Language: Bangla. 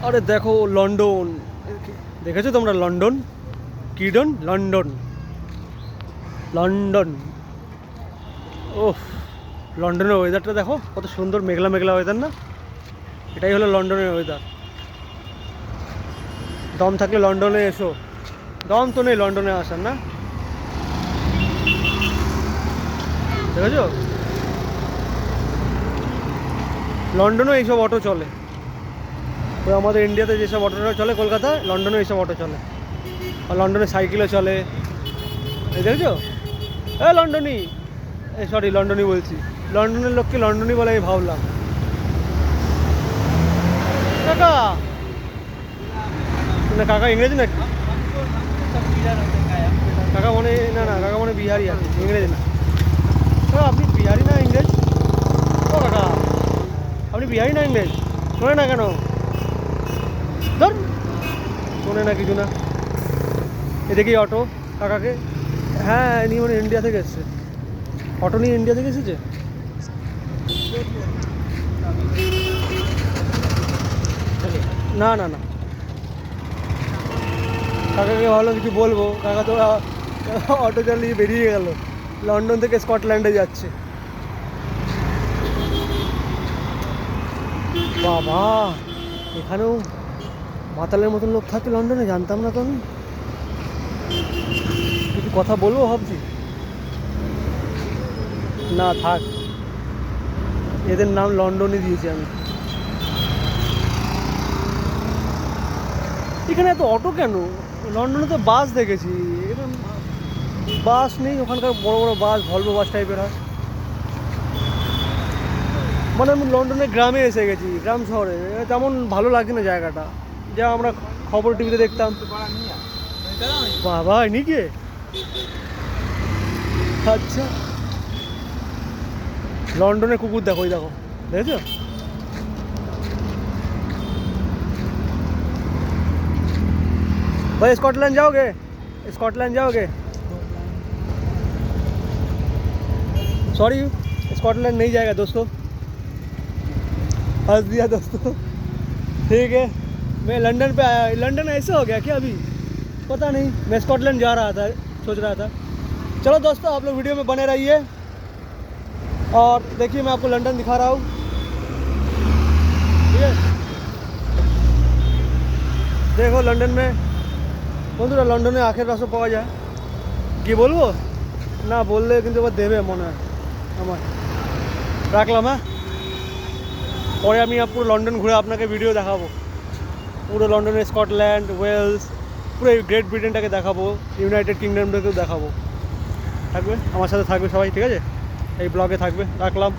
আরে দেখো লন্ডন, দেখেছো তোমরা লন্ডন? কিডন লন্ডন, লন্ডন। ওহ, লন্ডনের ওয়েদারটা দেখো কত সুন্দর, মেঘলা মেঘলা ওয়েদার না? এটাই হলো লন্ডনের ওয়েদার। দম থাকলে লন্ডনে এসো। দম তো নেই লন্ডনে আসার, না? দেখেছো লন্ডনেও এইসব অটো চলে। ওই আমাদের ইন্ডিয়াতে যেসব অটোটা চলে কলকাতায়, লন্ডনে এইসব অটো চলে। আর লন্ডনে সাইকেলও চলে, এই দেখেছো? লন্ডনী, সরি লন্ডনী বলছি, লন্ডনের লোককে লন্ডনী বলে আমি ভাবলাম। কাকা না, কাকা ইংরেজি নাকি? কাকা মনে, না না, কাকা মনে বিহারি আছে, ইংরেজি না। কাকা আপনি বিহারি না ইংরেজ? ও কাকা আপনি বিহারি না ইংরেজ? শোনে না কেন? ধর, শোনে না কিছু না। এদিকেই অটো কাকাকে। হ্যাঁ, ইনি মানে ইন্ডিয়া থেকে এসছে, অটো নিয়ে ইন্ডিয়া থেকে এসেছে। না না না, কাকাকে ভাবলাম কিছু বলবো, কাকা তো অটো চালিয়ে বেরিয়ে গেল, লন্ডন থেকে স্কটল্যান্ডে যাচ্ছে। বাবা, এখানেও মাতালের মতন লোক থাকে লন্ডনে, জানতাম না তো আমি। কিছু কথা বলবো ভাবছি, না থাক, এদের নাম লন্ডনই দিয়েছি আমি। এখানে এত অটো কেন? লন্ডনে তো বাস দেখেছি, এখানে বাস নেই। ওখানকার বড় বড় বাস, ভলভো বাস টাইপের হয়। মানে আমি লন্ডনের গ্রামে এসে গেছি, গ্রাম শহরে তেমন ভালো লাগে না জায়গাটা, যা আমরা খবর টিভিতে দেখতাম। বাবা ইনি কে? আচ্ছা, লন্ডনের কুকুর দেখো, ওই দেখো, দেখেছো? भाई स्कॉटलैंड जाओगे? स्कॉटलैंड जाओगे? सॉरी, स्कॉटलैंड नहीं जाएगा दोस्तों, हंस दिया दोस्तों। ठीक है, मैं लंदन पे आया। लंदन ऐसे हो गया क्या अभी? पता नहीं, मैं स्कॉटलैंड जा रहा था, सोच रहा था। चलो दोस्तों, आप लोग वीडियो में बने रहिए और देखिए मैं आपको लंदन दिखा रहा हूँ। ठीक है, देखो लंदन में, বন্ধুরা লন্ডনে আখের রসও পাওয়া যায়। কি বলবো? না বললে কিন্তু আবার দেবে মনে হয় আমার। রাখলাম, হ্যাঁ, পরে আমি পুরো লন্ডন ঘুরে আপনাকে ভিডিও দেখাবো, পুরো লন্ডনের স্কটল্যান্ড, ওয়েলস, পুরো গ্রেট ব্রিটেনটাকে দেখাবো, ইউনাইটেড কিংডমটাকেও দেখাবো। থাকবে আমার সাথে, থাকবে সবাই, ঠিক আছে? এই ব্লগে থাকবে। রাখলাম।